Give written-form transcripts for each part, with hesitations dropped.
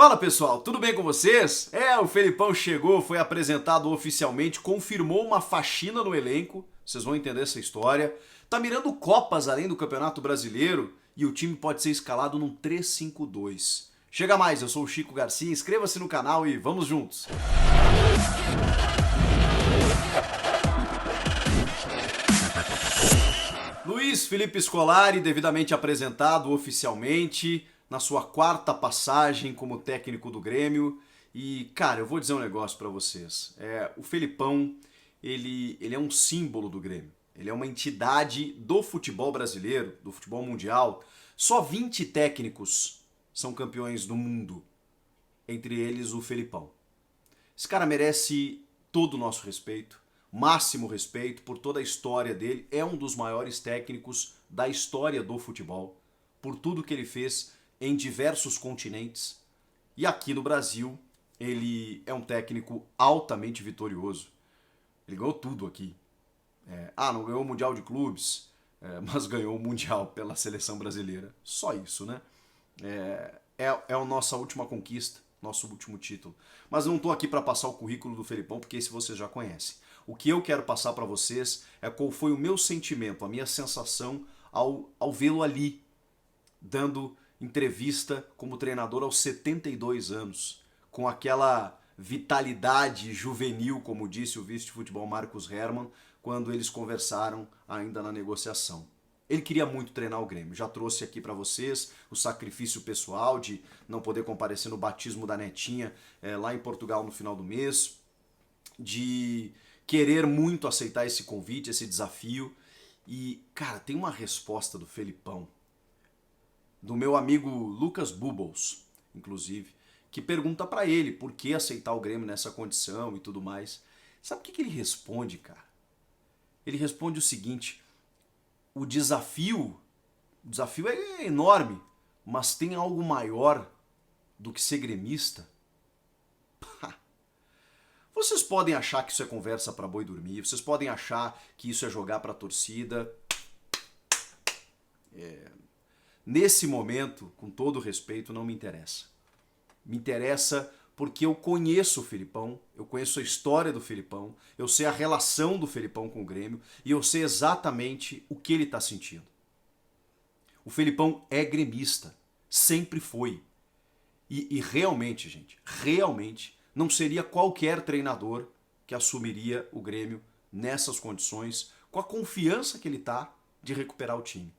Fala pessoal, tudo bem com vocês? O Felipão chegou, foi apresentado oficialmente, confirmou uma faxina no elenco, vocês vão entender essa história. Tá mirando Copas além do Campeonato Brasileiro e o time pode ser escalado num 3-5-2. Chega mais, eu sou o Chico Garcia, inscreva-se no canal e vamos juntos! Luiz Felipe Scolari, devidamente apresentado oficialmente na sua quarta passagem como técnico do Grêmio. E, cara, eu vou dizer um negócio pra vocês. O Felipão, ele é um símbolo do Grêmio. Ele é uma entidade do futebol brasileiro, do futebol mundial. Só 20 técnicos são campeões do mundo. Entre eles, o Felipão. Esse cara merece todo o nosso respeito, máximo respeito por toda a história dele. É um dos maiores técnicos da história do futebol, por tudo que ele fez em diversos continentes. E aqui no Brasil, ele é um técnico altamente vitorioso. Ele ganhou tudo aqui. Não ganhou o Mundial de Clubes, mas ganhou o Mundial pela seleção brasileira. Só isso, né? É a nossa última conquista, nosso último título. Mas eu não estou aqui para passar o currículo do Felipão, porque esse vocês já conhecem. O que eu quero passar para vocês é qual foi o meu sentimento, a minha sensação ao vê-lo ali, dando entrevista como treinador aos 72 anos, com aquela vitalidade juvenil, como disse o vice de futebol Marcos Herrmann, quando eles conversaram ainda na negociação. Ele queria muito treinar o Grêmio, já trouxe aqui para vocês o sacrifício pessoal de não poder comparecer no batismo da netinha lá em Portugal no final do mês, de querer muito aceitar esse convite, esse desafio. E, cara, tem uma resposta do Felipão, do meu amigo Lucas Bubbles, inclusive, que pergunta pra ele por que aceitar o Grêmio nessa condição e tudo mais. Sabe o que ele responde, cara? Ele responde o seguinte: o desafio é enorme, mas tem algo maior do que ser gremista? Vocês podem achar que isso é conversa pra boi dormir, vocês podem achar que isso é jogar pra torcida. Nesse momento, com todo respeito, não me interessa. Me interessa porque eu conheço o Felipão, eu conheço a história do Felipão, eu sei a relação do Felipão com o Grêmio e eu sei exatamente o que ele está sentindo. O Felipão é gremista, sempre foi. E realmente, gente, realmente não seria qualquer treinador que assumiria o Grêmio nessas condições, com a confiança que ele tá de recuperar o time.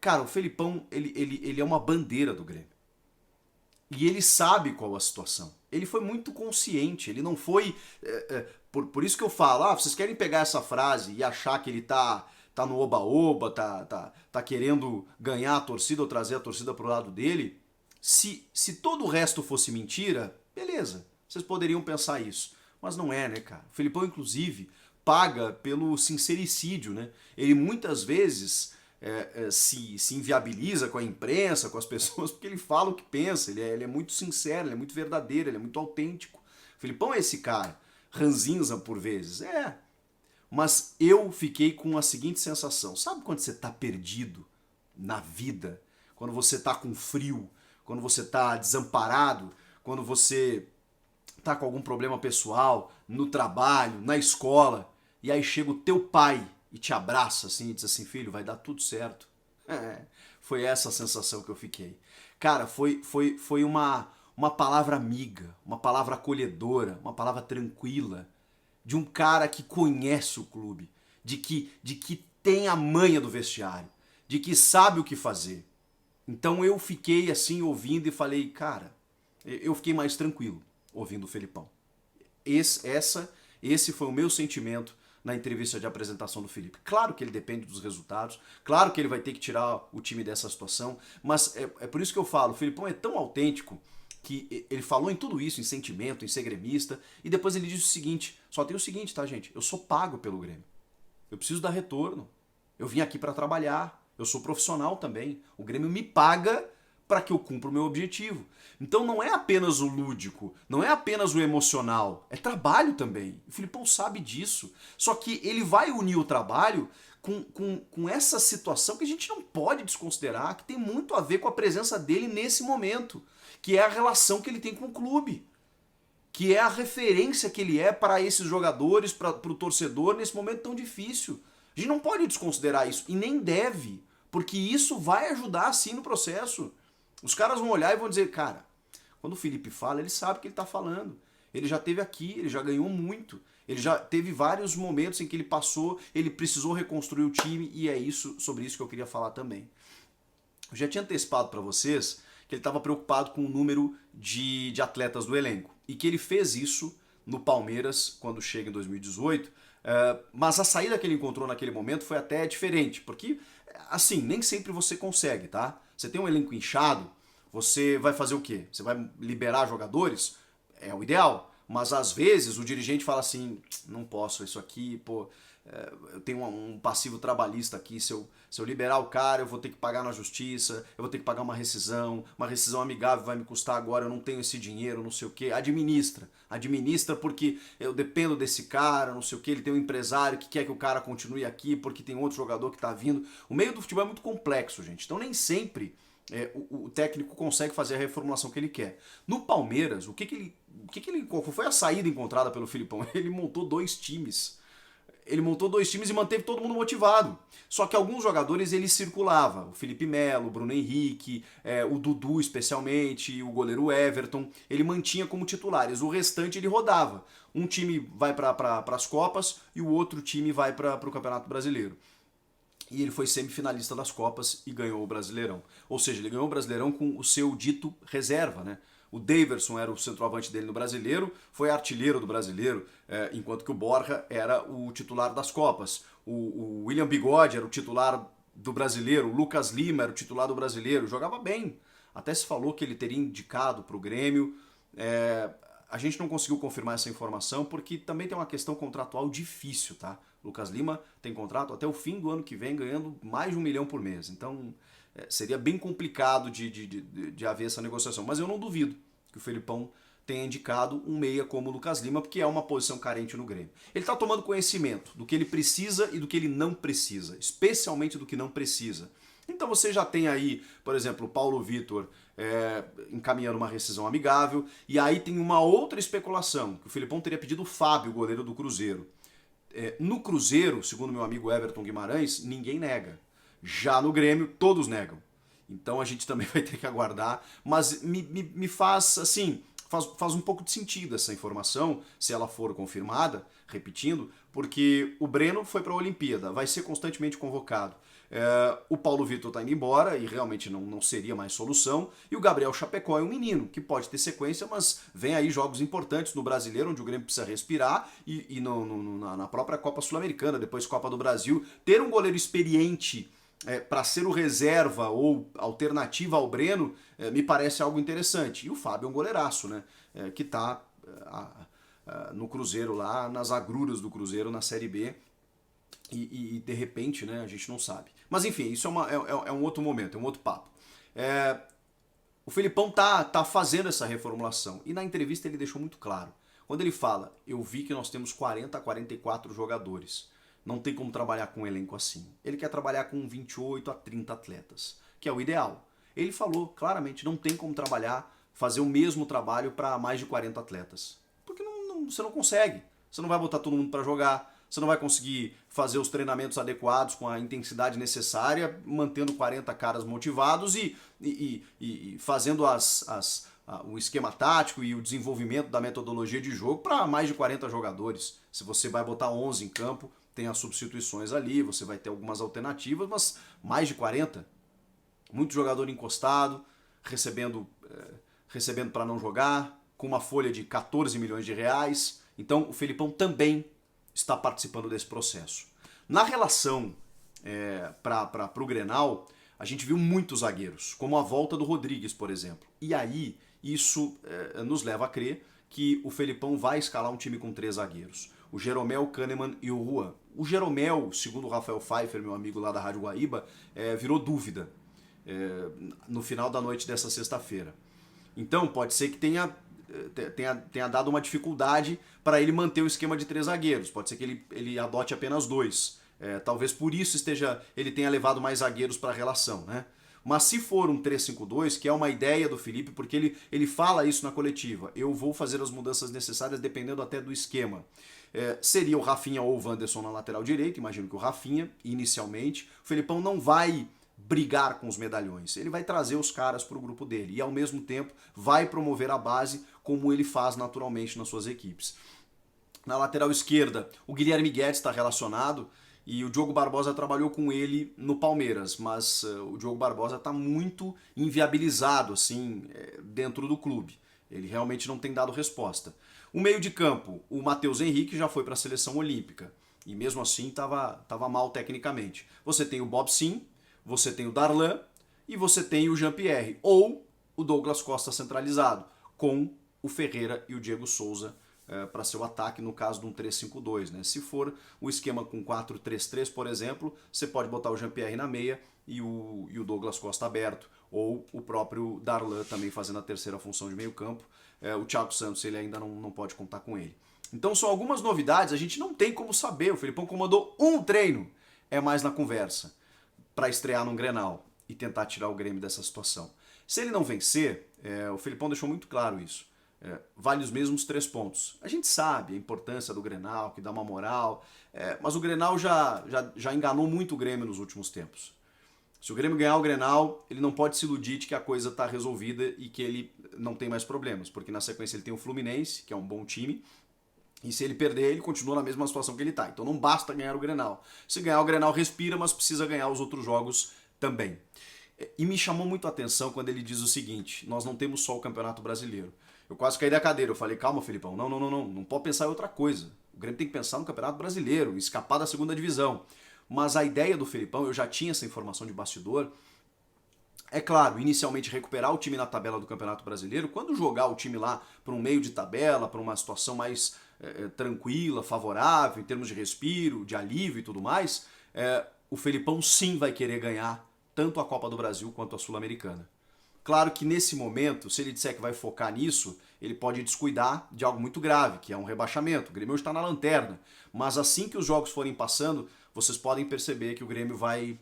Cara, o Felipão, ele é uma bandeira do Grêmio. E ele sabe qual a situação. Ele foi muito consciente, ele não foi... Por isso que eu falo, vocês querem pegar essa frase e achar que ele tá no oba-oba, tá querendo ganhar a torcida ou trazer a torcida pro lado dele. Se todo o resto fosse mentira, beleza, vocês poderiam pensar isso. Mas não é, né, cara? O Felipão, inclusive, paga pelo sincericídio, né? Ele muitas vezes... se inviabiliza com a imprensa, com as pessoas, porque ele fala o que pensa, ele é muito sincero, ele é muito verdadeiro, ele é muito autêntico. O Felipão é esse cara, ranzinza por vezes, mas eu fiquei com a seguinte sensação: sabe quando você tá perdido na vida, quando você tá com frio, quando você tá desamparado, quando você tá com algum problema pessoal, no trabalho, na escola, e aí chega o teu pai e te abraça assim e diz assim: filho, vai dar tudo certo. Foi essa a sensação que eu fiquei. Cara, foi uma palavra amiga, uma palavra acolhedora, uma palavra tranquila, de um cara que conhece o clube, de que tem a manha do vestiário, de que sabe o que fazer. Então eu fiquei assim ouvindo e falei, cara, eu fiquei mais tranquilo ouvindo o Felipão. Esse foi o meu sentimento na entrevista de apresentação do Felipe. Claro que ele depende dos resultados, claro que ele vai ter que tirar o time dessa situação, mas é por isso que eu falo, o Felipão é tão autêntico que ele falou em tudo isso, em sentimento, em ser gremista, e depois ele disse o seguinte, só tem o seguinte, tá, gente? Eu sou pago pelo Grêmio. Eu preciso dar retorno. Eu vim aqui para trabalhar. Eu sou profissional também. O Grêmio me paga para que eu cumpra o meu objetivo. Então não é apenas o lúdico, não é apenas o emocional, é trabalho também. O Felipão sabe disso. Só que ele vai unir o trabalho com essa situação que a gente não pode desconsiderar, que tem muito a ver com a presença dele nesse momento. que é a relação que ele tem com o clube, que é a referência que ele é para esses jogadores, para o torcedor nesse momento tão difícil. A gente não pode desconsiderar isso, e nem deve, porque isso vai ajudar sim no processo. Os caras vão olhar e vão dizer, cara, quando o Felipe fala, ele sabe o que ele está falando. Ele já esteve aqui, ele já ganhou muito. Ele já teve vários momentos em que ele passou, ele precisou reconstruir o time, e é isso, sobre isso que eu queria falar também. Eu já tinha antecipado para vocês que ele estava preocupado com o número de atletas do elenco, e que ele fez isso no Palmeiras quando chega em 2018, mas a saída que ele encontrou naquele momento foi até diferente, porque, assim, nem sempre você consegue, tá? Você tem um elenco inchado, você vai fazer o quê? Você vai liberar jogadores? É o ideal. Mas às vezes o dirigente fala assim, não posso, isso aqui, pô, eu tenho um passivo trabalhista aqui, se eu liberar o cara eu vou ter que pagar na justiça, eu vou ter que pagar uma rescisão amigável vai me custar agora, eu não tenho esse dinheiro, não sei o que, administra porque eu dependo desse cara, não sei o que, ele tem um empresário que quer que o cara continue aqui porque tem outro jogador que tá vindo. O meio do futebol é muito complexo, gente, então nem sempre o técnico consegue fazer a reformulação que ele quer. No Palmeiras, qual foi a saída encontrada pelo Filipão? Ele montou dois times. Ele montou dois times e manteve todo mundo motivado. Só que alguns jogadores ele circulava. O Felipe Melo, o Bruno Henrique, o Dudu especialmente, o goleiro Everton. Ele mantinha como titulares. O restante ele rodava. Um time vai para as Copas e o outro time vai para o Campeonato Brasileiro. E ele foi semifinalista das Copas e ganhou o Brasileirão. Ou seja, ele ganhou o Brasileirão com o seu dito reserva, né? O Daverson era o centroavante dele no Brasileiro, foi artilheiro do Brasileiro, enquanto que o Borja era o titular das Copas. O William Bigode era o titular do Brasileiro, o Lucas Lima era o titular do Brasileiro, jogava bem. Até se falou que ele teria indicado para o Grêmio. A gente não conseguiu confirmar essa informação porque também tem uma questão contratual difícil, tá? Lucas Lima tem contrato até o fim do ano que vem ganhando mais de 1 milhão por mês. Então seria bem complicado de haver essa negociação. Mas eu não duvido que o Felipão tenha indicado um meia como o Lucas Lima, porque é uma posição carente no Grêmio. Ele está tomando conhecimento do que ele precisa e do que ele não precisa, especialmente do que não precisa. Então você já tem aí, por exemplo, o Paulo Vitor encaminhando uma rescisão amigável, e aí tem uma outra especulação, que o Felipão teria pedido o Fábio, goleiro do Cruzeiro. No Cruzeiro, segundo meu amigo Everton Guimarães, ninguém nega. Já no Grêmio, todos negam. Então a gente também vai ter que aguardar, mas me faz, assim, faz um pouco de sentido essa informação, se ela for confirmada, repetindo, porque o Breno foi para a Olimpíada, vai ser constantemente convocado. O Paulo Vitor está indo embora e realmente não seria mais solução. E o Gabriel Chapecó é um menino que pode ter sequência, mas vem aí jogos importantes no Brasileiro, onde o Grêmio precisa respirar, e na própria Copa Sul-Americana, depois Copa do Brasil. Ter um goleiro experiente para ser o reserva ou alternativa ao Breno me parece algo interessante. E o Fábio é um goleiraço, né? Que está no Cruzeiro lá, nas agruras do Cruzeiro na Série B. E de repente, né, a gente não sabe. Mas enfim, isso é um outro momento, é um outro papo. O Felipão tá fazendo essa reformulação. E na entrevista ele deixou muito claro. Quando ele fala, eu vi que nós temos 40 a 44 jogadores. Não tem como trabalhar com um elenco assim. Ele quer trabalhar com 28 a 30 atletas, que é o ideal. Ele falou claramente, não tem como fazer o mesmo trabalho para mais de 40 atletas. Porque você não consegue. Você não vai botar todo mundo para jogar. Você não vai conseguir fazer os treinamentos adequados com a intensidade necessária, mantendo 40 caras motivados e fazendo o esquema tático e o desenvolvimento da metodologia de jogo para mais de 40 jogadores. Se você vai botar 11 em campo, tem as substituições ali, você vai ter algumas alternativas, mas mais de 40? Muito jogador encostado, recebendo para não jogar, com uma folha de 14 milhões de reais. Então o Felipão também está participando desse processo. Na relação para o Grenal, a gente viu muitos zagueiros, como a volta do Rodrigues, por exemplo. E aí, isso nos leva a crer que o Felipão vai escalar um time com 3 zagueiros. O Jeromel, o Kahneman e o Juan. O Jeromel, segundo o Rafael Pfeiffer, meu amigo lá da Rádio Guaíba, virou dúvida no final da noite dessa sexta-feira. Então, pode ser que tenha dado uma dificuldade para ele manter o esquema de 3 zagueiros. Pode ser que ele adote apenas 2. Talvez por isso ele tenha levado mais zagueiros para a relação, né? Mas se for um 3-5-2, que é uma ideia do Felipe, porque ele fala isso na coletiva, eu vou fazer as mudanças necessárias dependendo até do esquema. Seria o Rafinha ou o Wanderson na lateral direita, imagino que o Rafinha, inicialmente. O Felipão não vai brigar com os medalhões, ele vai trazer os caras para o grupo dele e ao mesmo tempo vai promover a base como ele faz naturalmente nas suas equipes. Na lateral esquerda, o Guilherme Guedes está relacionado e o Diogo Barbosa trabalhou com ele no Palmeiras, mas o Diogo Barbosa está muito inviabilizado assim dentro do clube. Ele realmente não tem dado resposta. O meio de campo, o Matheus Henrique já foi para a seleção olímpica e mesmo assim estava mal tecnicamente. Você tem o Bob Sim, você tem o Darlan e você tem o Jean-Pierre ou o Douglas Costa centralizado com o Ferreira e o Diego Souza para seu ataque no caso de um 3-5-2. Né? Se for o esquema com 4-3-3, por exemplo, você pode botar o Jean-Pierre na meia e o Douglas Costa aberto, ou o próprio Darlan também fazendo a terceira função de meio campo. O Thiago Santos ele ainda não pode contar com ele. Então são algumas novidades, a gente não tem como saber. O Felipão comandou um treino, é mais na conversa, para estrear num Grenal e tentar tirar o Grêmio dessa situação. Se ele não vencer, o Felipão deixou muito claro isso. Vale os mesmos 3 pontos. A gente sabe a importância do Grenal, que dá uma moral, mas o Grenal já enganou muito o Grêmio nos últimos tempos. Se o Grêmio ganhar o Grenal, ele não pode se iludir de que a coisa está resolvida e que ele não tem mais problemas, porque na sequência ele tem o Fluminense, que é um bom time, e se ele perder, ele continua na mesma situação que ele está. Então não basta ganhar o Grenal. Se ganhar o Grenal, respira, mas precisa ganhar os outros jogos também. E me chamou muito a atenção quando ele diz o seguinte: nós não temos só o Campeonato Brasileiro. Eu quase caí da cadeira, eu falei, calma, Felipão, não pode pensar em outra coisa. O Grêmio tem que pensar no Campeonato Brasileiro, escapar da segunda divisão. Mas a ideia do Felipão, eu já tinha essa informação de bastidor, é claro, inicialmente recuperar o time na tabela do Campeonato Brasileiro, quando jogar o time lá para um meio de tabela, para uma situação mais tranquila, favorável, em termos de respiro, de alívio e tudo mais, o Felipão sim vai querer ganhar tanto a Copa do Brasil quanto a Sul-Americana. Claro que nesse momento, se ele disser que vai focar nisso, ele pode descuidar de algo muito grave, que é um rebaixamento. O Grêmio está na lanterna, mas assim que os jogos forem passando, vocês podem perceber que o Grêmio vai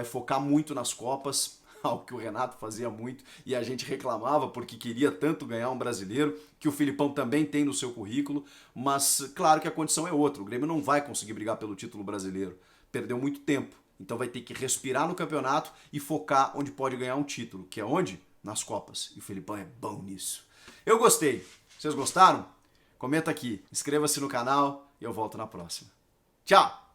focar muito nas Copas, algo que o Renato fazia muito e a gente reclamava porque queria tanto ganhar um brasileiro, que o Filipão também tem no seu currículo, mas claro que a condição é outra. O Grêmio não vai conseguir brigar pelo título brasileiro. Perdeu muito tempo. Então vai ter que respirar no campeonato e focar onde pode ganhar um título, que é onde? Nas Copas. E o Felipão é bom nisso. Eu gostei. Vocês gostaram? Comenta aqui, inscreva-se no canal e eu volto na próxima. Tchau!